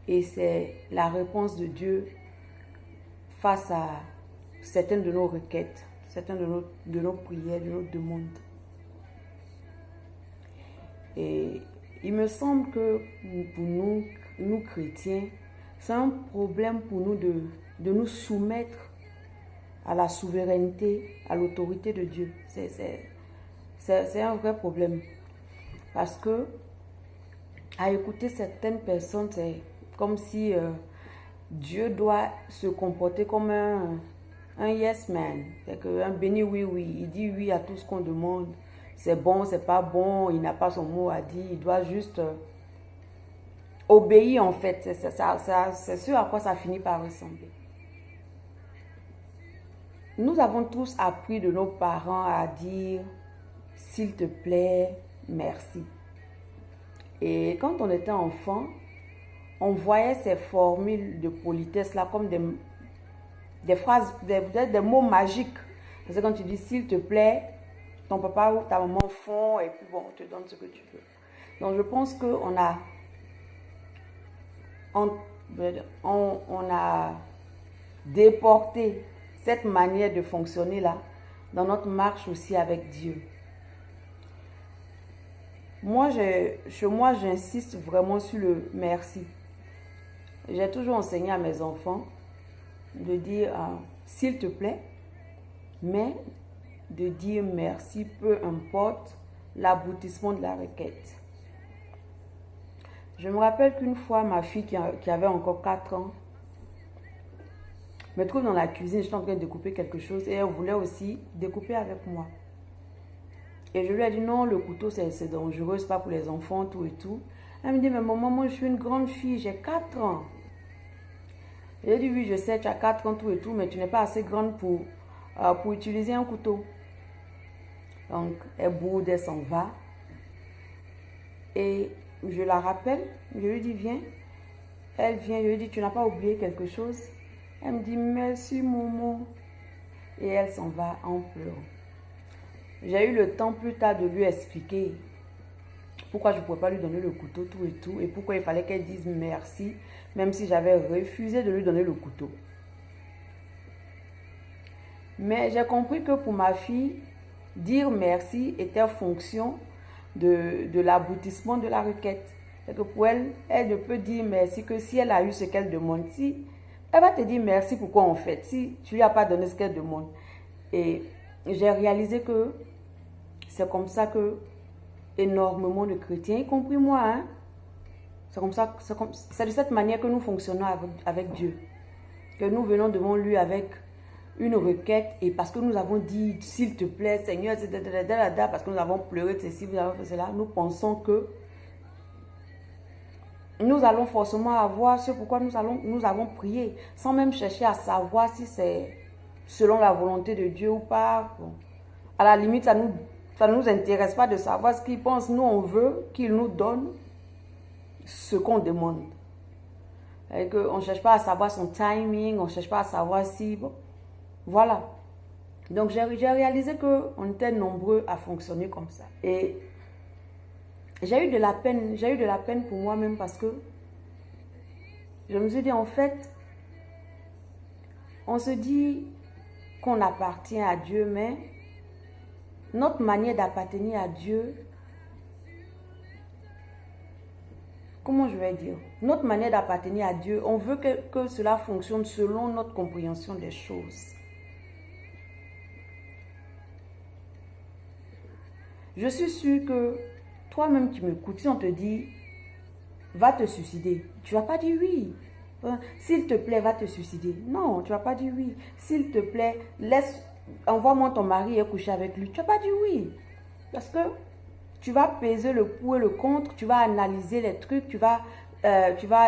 Et c'est la réponse de Dieu face à certaines de nos requêtes, certaines de nos prières, de nos demandes. Et il me semble que pour nous chrétiens, c'est un problème pour nous de nous soumettre à la souveraineté, à l'autorité de Dieu. C'est un vrai problème. Parce que à écouter certaines personnes, c'est comme si Dieu doit se comporter comme un yes man. C'est un béni oui oui. Il dit oui à tout ce qu'on demande. C'est bon, c'est pas bon. Il n'a pas son mot à dire. Il doit juste obéir en fait. C'est ce à quoi ça finit par ressembler. Nous avons tous appris de nos parents à dire s'il te plaît, merci. Et quand on était enfant, on voyait ces formules de politesse là comme des phrases, des mots magiques. Parce que quand tu dis s'il te plaît, ton papa ou ta maman font et puis bon, on te donne ce que tu veux. Donc je pense qu'on a, on a déporté cette manière de fonctionner là dans notre marche aussi avec Dieu. Chez moi, j'insiste vraiment sur le merci. J'ai toujours enseigné à mes enfants de dire s'il te plaît, mais de dire merci, peu importe l'aboutissement de la requête. Je me rappelle qu'une fois, ma fille qui avait encore 4 ans, me trouve dans la cuisine, je suis en train de découper quelque chose et elle voulait aussi découper avec moi. Et je lui ai dit non, le couteau c'est dangereux, c'est pas pour les enfants, tout et tout. Elle me dit mais maman, moi je suis une grande fille, j'ai 4 ans. Et j'ai dit oui, je sais, tu as 4 ans, tout et tout, mais tu n'es pas assez grande pour utiliser un couteau. Donc elle boude, elle s'en va. Et je la rappelle, je lui dis viens. Elle vient, je lui dis tu n'as pas oublié quelque chose? Elle me dit merci maman. Et elle s'en va en pleurant. J'ai eu le temps plus tard de lui expliquer pourquoi je ne pouvais pas lui donner le couteau, tout et tout, et pourquoi il fallait qu'elle dise merci, même si j'avais refusé de lui donner le couteau. Mais j'ai compris que pour ma fille, dire merci était fonction de l'aboutissement de la requête. Et que pour elle, elle ne peut dire merci que si elle a eu ce qu'elle demande. Si elle va te dire merci pourquoi en fait, si tu ne lui as pas donné ce qu'elle demande. Et j'ai réalisé que c'est comme ça que énormément de chrétiens, y compris moi, hein, c'est de cette manière que nous fonctionnons avec Dieu. Que nous venons devant lui avec une requête et parce que nous avons dit s'il te plaît Seigneur, parce que nous avons pleuré de ceci, nous avons fait cela, nous pensons que nous allons forcément avoir ce pourquoi nous avons prié, sans même chercher à savoir si c'est selon la volonté de Dieu ou pas. Bon. À la limite, ça nous intéresse pas de savoir ce qu'il pense. Nous, on veut qu'il nous donne ce qu'on demande. Et on ne cherche pas à savoir son timing, on ne cherche pas à savoir si... Bon, voilà. Donc, j'ai réalisé qu'on était nombreux à fonctionner comme ça. Et j'ai eu de la peine pour moi-même parce que je me suis dit, en fait, on se dit qu'on appartient à Dieu, mais notre manière d'appartenir à Dieu, comment je vais dire, notre manière d'appartenir à Dieu, on veut que cela fonctionne selon notre compréhension des choses. Je suis sûre que toi-même qui m'écoutes, si on te dit, va te suicider, tu ne vas pas dire oui. S'il te plaît, va te suicider. Non, tu ne vas pas dire oui. S'il te plaît, envoie-moi ton mari et coucher avec lui. Tu ne vas pas dire oui. Parce que tu vas peser le pour et le contre, tu vas analyser les trucs, tu vas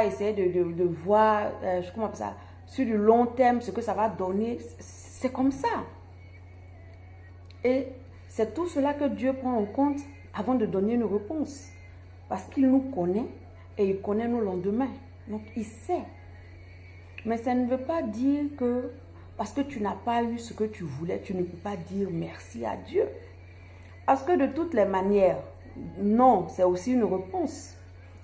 essayer de voir, comment ça, sur du long terme, ce que ça va donner. C'est comme ça. Et c'est tout cela que Dieu prend en compte avant de donner une réponse. Parce qu'il nous connaît et il connaît nos lendemains. Donc, il sait. Mais ça ne veut pas dire que parce que tu n'as pas eu ce que tu voulais, tu ne peux pas dire merci à Dieu. Parce que de toutes les manières, non, c'est aussi une réponse.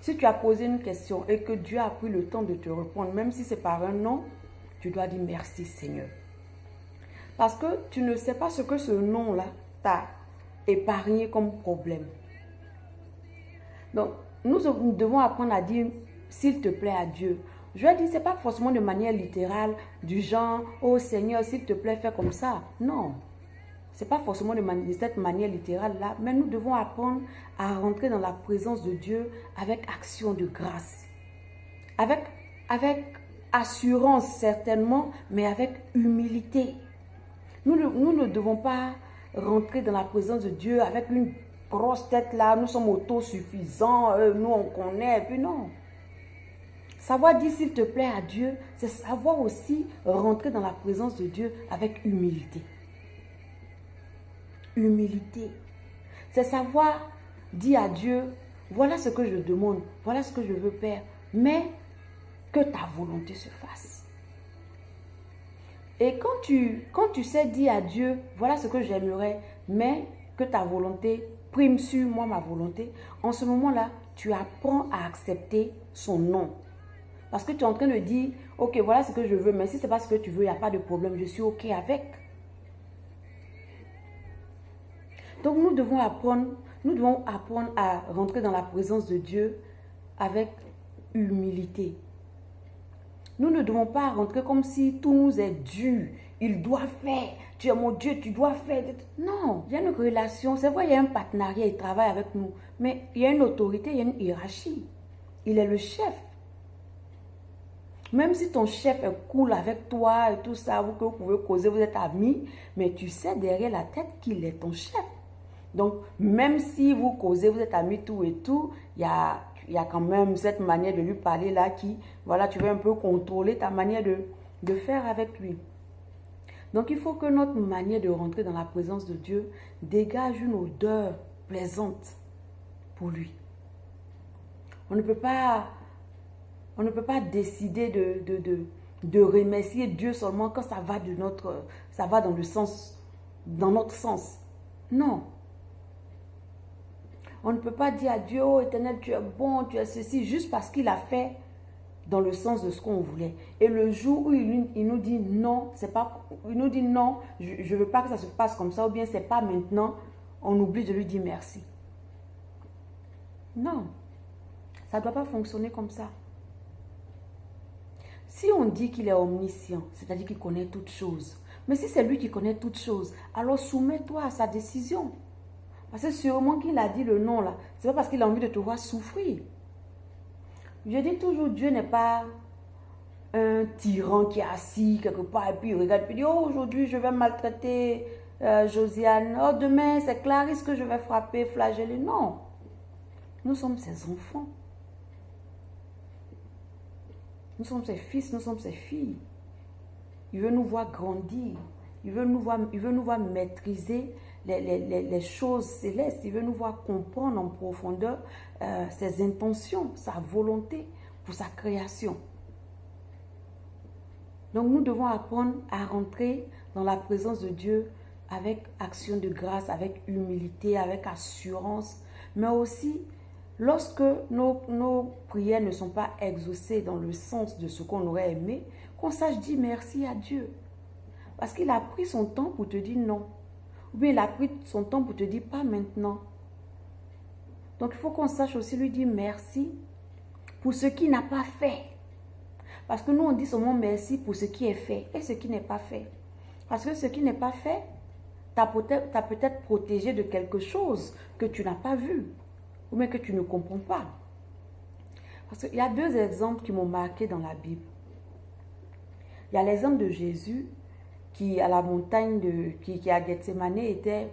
Si tu as posé une question et que Dieu a pris le temps de te répondre, même si c'est par un non, tu dois dire merci Seigneur. Parce que tu ne sais pas ce que ce non-là t'a épargné comme problème. Donc, nous devons apprendre à dire s'il te plaît à Dieu. Je vais dire, ce n'est pas forcément de manière littérale, du genre, oh Seigneur, s'il te plaît, fais comme ça. Non. Ce n'est pas forcément de cette manière littérale-là, mais nous devons apprendre à rentrer dans la présence de Dieu avec action de grâce. Avec assurance certainement, mais avec humilité. Nous ne devons pas rentrer dans la présence de Dieu avec une grosse tête là, nous sommes autosuffisants, nous on connaît, et puis non. Savoir dire s'il te plaît à Dieu, c'est savoir aussi rentrer dans la présence de Dieu avec humilité. Humilité. C'est savoir dire à Dieu, voilà ce que je demande, voilà ce que je veux, Père, mais que ta volonté se fasse. Et quand tu sais dire à Dieu, voilà ce que j'aimerais, mais que ta volonté prime sur moi, ma volonté, en ce moment-là, tu apprends à accepter son non. Parce que tu es en train de dire, ok, voilà ce que je veux, mais si ce n'est pas ce que tu veux, il n'y a pas de problème, je suis ok avec. Donc nous devons apprendre à rentrer dans la présence de Dieu avec humilité. Nous ne devons pas rentrer comme si tout nous est dû. Il doit faire. Tu es mon Dieu, tu dois faire. Non, il y a une relation. C'est vrai, il y a un partenariat, il travaille avec nous. Mais il y a une autorité, il y a une hiérarchie. Il est le chef. Même si ton chef est cool avec toi et tout ça, vous pouvez causer, vous êtes amis, mais tu sais derrière la tête qu'il est ton chef. Donc, même si vous causez, vous êtes amis, tout et tout, il y a quand même cette manière de lui parler là qui, voilà, tu veux un peu contrôler ta manière de faire avec lui. Donc, il faut que notre manière de rentrer dans la présence de Dieu dégage une odeur plaisante pour lui. On ne peut pas décider de remercier Dieu seulement quand ça va dans notre sens. Non. On ne peut pas dire à Dieu, oh Éternel, tu es bon, tu es ceci, juste parce qu'il a fait dans le sens de ce qu'on voulait. Et le jour où il nous dit non, il nous dit non, je ne veux pas que ça se passe comme ça, ou bien c'est pas maintenant, on oublie de lui dire merci. Non, ça ne doit pas fonctionner comme ça. Si on dit qu'il est omniscient, c'est-à-dire qu'il connaît toutes choses, mais si c'est lui qui connaît toutes choses, alors soumets-toi à sa décision. Parce que sûrement qu'il a dit le non là, c'est pas parce qu'il a envie de te voir souffrir. Je dis toujours, Dieu n'est pas un tyran qui est assis quelque part et puis il regarde et puis il dit, oh aujourd'hui je vais maltraiter Josiane, oh demain c'est Clarisse que je vais frapper, flageller. Non, nous sommes ses enfants. Nous sommes ses fils, nous sommes ses filles. Il veut nous voir grandir. Il veut nous voir maîtriser les choses célestes. Il veut nous voir comprendre en profondeur ses intentions, sa volonté pour sa création. Donc nous devons apprendre à rentrer dans la présence de Dieu avec action de grâce, avec humilité, avec assurance, mais aussi lorsque nos prières ne sont pas exaucées dans le sens de ce qu'on aurait aimé, qu'on sache dire merci à Dieu. Parce qu'il a pris son temps pour te dire non. Ou bien il a pris son temps pour te dire pas maintenant. Donc il faut qu'on sache aussi lui dire merci pour ce qu'il n'a pas fait. Parce que nous on dit seulement merci pour ce qui est fait et ce qui n'est pas fait. Parce que ce qui n'est pas fait, t'as peut-être protégé de quelque chose que tu n'as pas vu. Ou bien que tu ne comprends pas. Parce qu'il y a deux exemples qui m'ont marqué dans la Bible. Il y a l'exemple de Jésus qui, à la montagne, qui à Gethsémane, était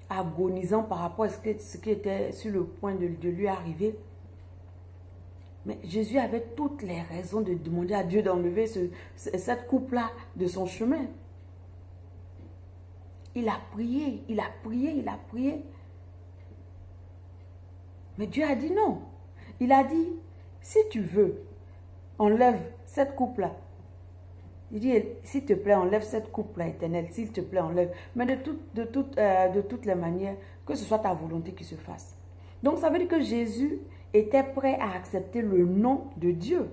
agonisant par rapport à ce qui était sur le point de lui arriver. Mais Jésus avait toutes les raisons de demander à Dieu d'enlever cette coupe-là de son chemin. Il a prié, il a prié, il a prié. Mais Dieu a dit non. Il a dit, si tu veux, enlève cette coupe-là. Il dit, s'il te plaît, enlève cette coupe-là, Éternel. S'il te plaît, enlève. Mais de toutes les manières, que ce soit ta volonté qui se fasse. Donc ça veut dire que Jésus était prêt à accepter le non de Dieu.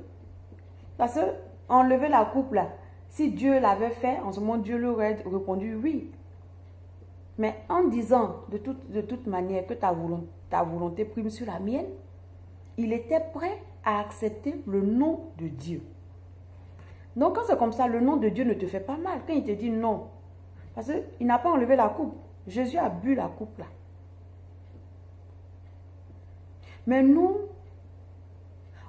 Parce que enlever la coupe là, si Dieu l'avait fait, en ce moment Dieu lui aurait répondu oui. Mais en disant de toute manière que ta volonté prime sur la mienne, il était prêt à accepter le nom de Dieu. Donc quand c'est comme ça, le nom de Dieu ne te fait pas mal. Quand il te dit non, parce qu'il n'a pas enlevé la coupe. Jésus a bu la coupe là. Mais nous,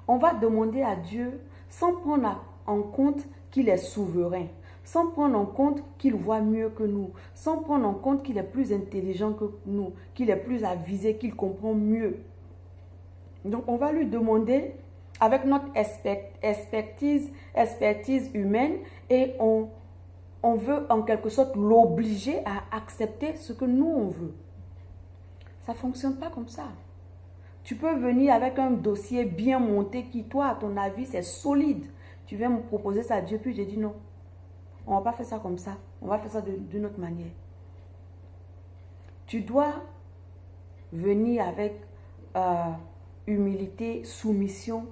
on va demander à Dieu sans prendre en compte qu'il est souverain, sans prendre en compte qu'il voit mieux que nous, sans prendre en compte qu'il est plus intelligent que nous, qu'il est plus avisé, qu'il comprend mieux. Donc on va lui demander avec notre expertise humaine et on veut en quelque sorte l'obliger à accepter ce que nous on veut. Ça ne fonctionne pas comme ça. Tu peux venir avec un dossier bien monté qui, toi, à ton avis, c'est solide. Tu viens me proposer ça à Dieu, puis je dis non. On ne va pas faire ça comme ça. On va faire ça d'une autre manière. Tu dois venir avec humilité, soumission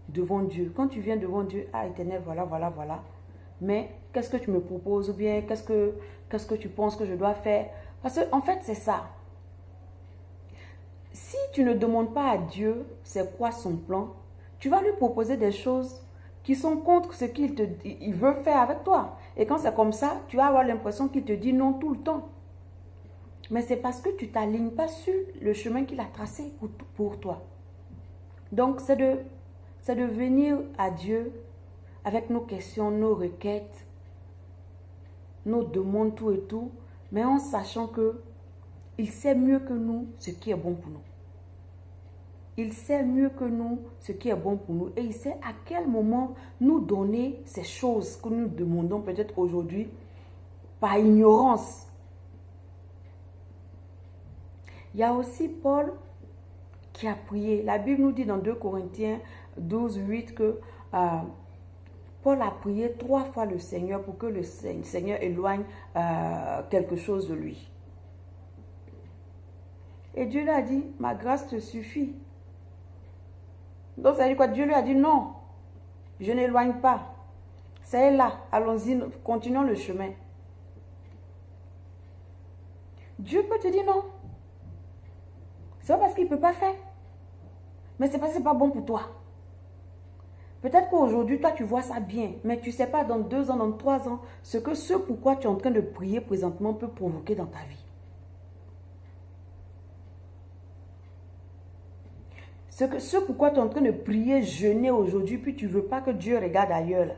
devant Dieu. Quand tu viens devant Dieu, ah Éternel, voilà. Mais qu'est-ce que tu me proposes ou bien qu'est-ce que tu penses que je dois faire? Parce qu'en fait, c'est ça. Si tu ne demandes pas à Dieu c'est quoi son plan, tu vas lui proposer des choses qui sont contre ce qu'il veut faire avec toi. Et quand c'est comme ça, tu vas avoir l'impression qu'il te dit non tout le temps. Mais c'est parce que tu ne t'alignes pas sur le chemin qu'il a tracé pour toi. Donc, c'est de venir à Dieu avec nos questions, nos requêtes, nos demandes, tout et tout, mais en sachant que il sait mieux que nous ce qui est bon pour nous. Il sait mieux que nous ce qui est bon pour nous. Et il sait à quel moment nous donner ces choses que nous demandons peut-être aujourd'hui par ignorance. Il y a aussi Paul qui a prié. La Bible nous dit dans 2 Corinthiens 12, 8 que Paul a prié 3 fois le Seigneur pour que le Seigneur éloigne quelque chose de lui. Et Dieu lui a dit, ma grâce te suffit. Donc ça veut dire quoi? Dieu lui a dit non, je n'éloigne pas. C'est là, allons-y, continuons le chemin. Dieu peut te dire non. C'est pas parce qu'il ne peut pas faire. Mais c'est parce que ce n'est pas bon pour toi. Peut-être qu'aujourd'hui, toi, tu vois ça bien. Mais tu ne sais pas dans 2 ans, dans 3 ans, ce pourquoi tu es en train de prier présentement peut provoquer dans ta vie. Ce pourquoi tu es en train de prier, jeûner aujourd'hui, puis tu ne veux pas que Dieu regarde ailleurs. Là.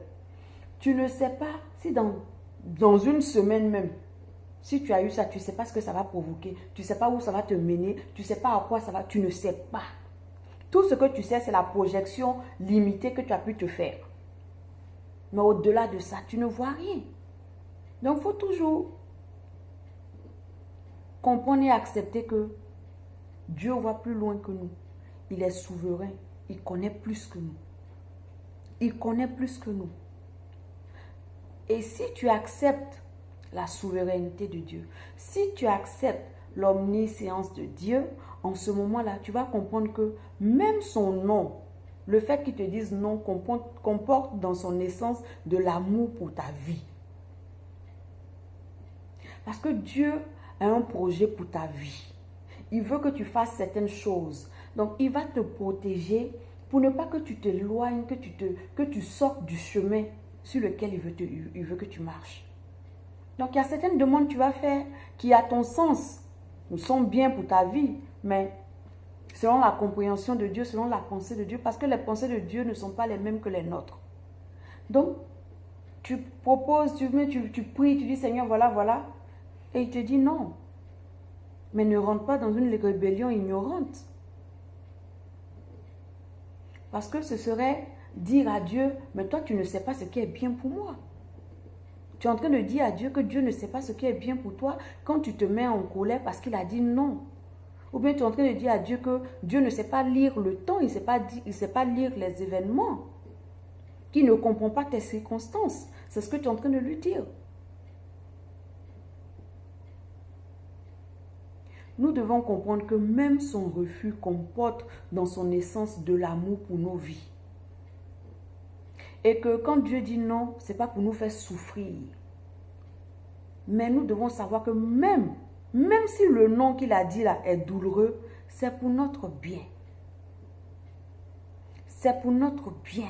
Tu ne sais pas si dans une semaine même, si tu as eu ça, tu ne sais pas ce que ça va provoquer. Tu ne sais pas où ça va te mener. Tu ne sais pas à quoi ça va. Tu ne sais pas. Tout ce que tu sais, c'est la projection limitée que tu as pu te faire. Mais au-delà de ça, tu ne vois rien. Donc, il faut toujours comprendre et accepter que Dieu voit plus loin que nous. Il est souverain. Il connaît plus que nous. Il connaît plus que nous. Et si tu acceptes la souveraineté de Dieu, si tu acceptes l'omniscience de Dieu, en ce moment-là, tu vas comprendre que même son nom, le fait qu'il te dise non, comporte dans son essence de l'amour pour ta vie. Parce que Dieu a un projet pour ta vie. Il veut que tu fasses certaines choses. Donc, il va te protéger pour ne pas que tu t'éloignes, que tu sortes du chemin sur lequel il veut que tu marches. Donc, il y a certaines demandes que tu vas faire qui, à ton sens, sont bien pour ta vie, mais selon la compréhension de Dieu, selon la pensée de Dieu, parce que les pensées de Dieu ne sont pas les mêmes que les nôtres. Donc, tu proposes, tu pries, tu dis Seigneur, voilà, et il te dit non. Mais ne rentre pas dans une rébellion ignorante. Parce que ce serait dire à Dieu, mais toi tu ne sais pas ce qui est bien pour moi. Tu es en train de dire à Dieu que Dieu ne sait pas ce qui est bien pour toi quand tu te mets en colère parce qu'il a dit non. Ou bien tu es en train de dire à Dieu que Dieu ne sait pas lire le temps, il ne sait pas lire les événements, qu'il ne comprend pas tes circonstances. C'est ce que tu es en train de lui dire. nous devons comprendre que même son refus comporte dans son essence de l'amour pour nos vies. Et que quand Dieu dit non, ce n'est pas pour nous faire souffrir. Mais nous devons savoir que même si le non qu'il a dit là est douloureux, c'est pour notre bien. C'est pour notre bien.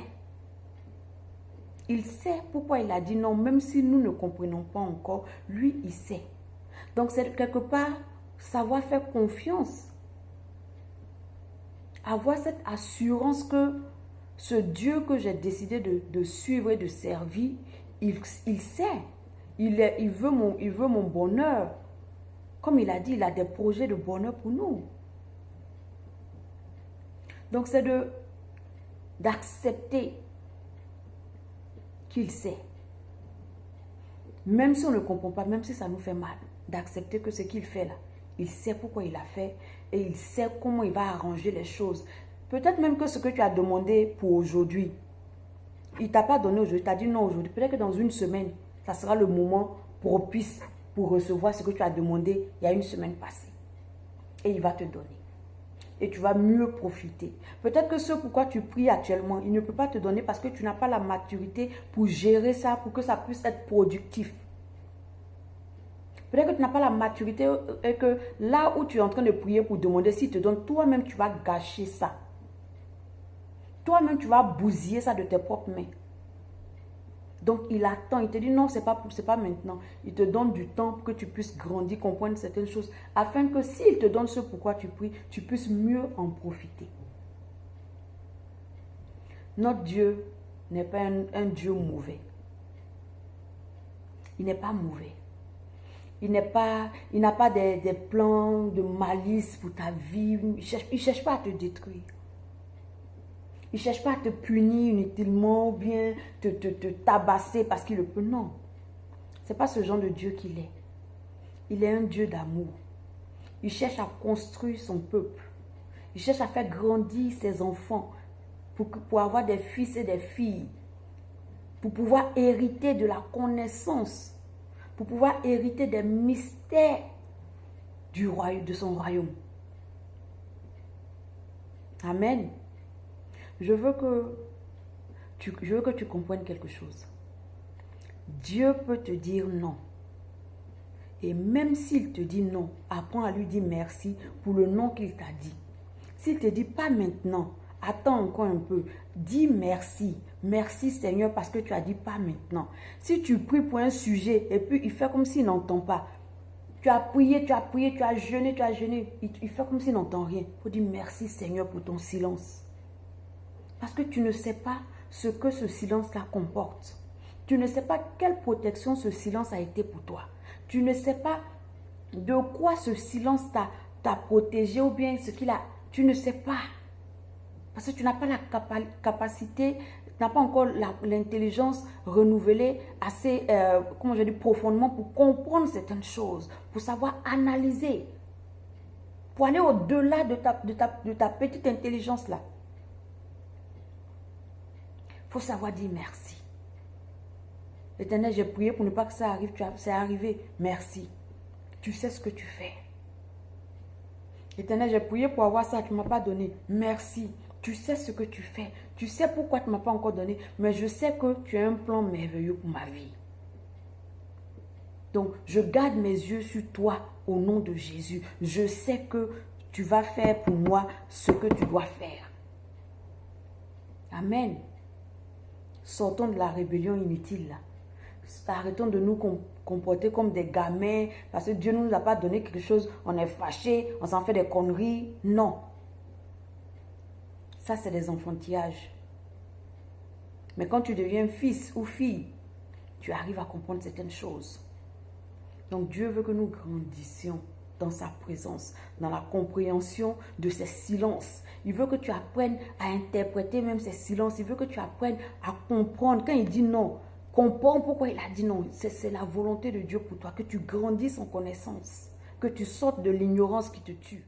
Il sait pourquoi il a dit non, même si nous ne comprenons pas encore, lui, il sait. Donc, c'est quelque part savoir faire confiance. Avoir cette assurance que ce Dieu que j'ai décidé de suivre et de servir, il sait. Il veut mon bonheur. Comme il a dit, il a des projets de bonheur pour nous. Donc, c'est d'accepter qu'il sait. Même si on ne comprend pas, même si ça nous fait mal, d'accepter que ce qu'il fait là, il sait pourquoi il a fait et il sait comment il va arranger les choses. Peut-être même que ce que tu as demandé pour aujourd'hui, il ne t'a pas donné aujourd'hui, il t'a dit non aujourd'hui. Peut-être que dans une semaine, ça sera le moment propice pour recevoir ce que tu as demandé il y a une semaine passée. Et il va te donner. Et tu vas mieux profiter. Peut-être que ce pourquoi tu pries actuellement, il ne peut pas te donner parce que tu n'as pas la maturité pour gérer ça, pour que ça puisse être productif. Peut-être que tu n'as pas la maturité et que là où tu es en train de prier pour demander, s'il te donne, toi-même tu vas gâcher ça. Toi-même tu vas bousiller ça de tes propres mains. Donc il attend, il te dit non, c'est pas maintenant. Il te donne du temps pour que tu puisses grandir, comprendre certaines choses, afin que s'il te donne ce pourquoi tu pries, tu puisses mieux en profiter. Notre Dieu n'est pas un Dieu mauvais. Il n'est pas mauvais. Il n'a pas des plans de malice pour ta vie. Il ne cherche pas à te détruire. Il ne cherche pas à te punir inutilement ou bien te tabasser parce qu'il le peut. Non. Ce n'est pas ce genre de Dieu qu'il est. Il est un Dieu d'amour. Il cherche à construire son peuple. Il cherche à faire grandir ses enfants pour avoir des fils et des filles. Pour pouvoir hériter de la connaissance. Pour pouvoir hériter des mystères de son royaume. Amen. Je veux que tu comprennes quelque chose. Dieu peut te dire non. Et même s'il te dit non, apprends à lui dire merci pour le non qu'il t'a dit. S'il te dit pas maintenant, attends encore un peu, dis merci. Merci Seigneur parce que tu as dit pas maintenant. Si tu pries pour un sujet et puis il fait comme s'il n'entend pas. Tu as prié, tu as jeûné. Il fait comme s'il n'entend rien. Il faut dire merci Seigneur pour ton silence. Parce que tu ne sais pas ce que ce silence-là comporte. Tu ne sais pas quelle protection ce silence a été pour toi. Tu ne sais pas de quoi ce silence t'a protégé ou bien ce qu'il a. Tu ne sais pas. Parce que tu n'as pas la capacité, tu n'as pas encore l'intelligence renouvelée assez, profondément pour comprendre certaines choses, pour savoir analyser, pour aller au-delà de ta petite intelligence-là. Il faut savoir dire merci. L'Éternel, j'ai prié pour ne pas que ça arrive. C'est arrivé. Merci. Tu sais ce que tu fais. L'Éternel, j'ai prié pour avoir ça. Tu ne m'as pas donné. Merci. Tu sais ce que tu fais. Tu sais pourquoi tu ne m'as pas encore donné. Mais je sais que tu as un plan merveilleux pour ma vie. Donc, je garde mes yeux sur toi au nom de Jésus. Je sais que tu vas faire pour moi ce que tu dois faire. Amen. Sortons de la rébellion inutile là. Arrêtons de nous comporter comme des gamins parce que Dieu ne nous a pas donné quelque chose, on est fâché, on s'en fait des conneries. Non. Ça, c'est des enfantillages. Mais quand tu deviens fils ou fille, tu arrives à comprendre certaines choses. Donc Dieu veut que nous grandissions dans sa présence, dans la compréhension de ses silences. Il veut que tu apprennes à interpréter même ces silences. Il veut que tu apprennes à comprendre. Quand il dit non, comprends pourquoi il a dit non. C'est la volonté de Dieu pour toi, que tu grandisses en connaissance, que tu sortes de l'ignorance qui te tue.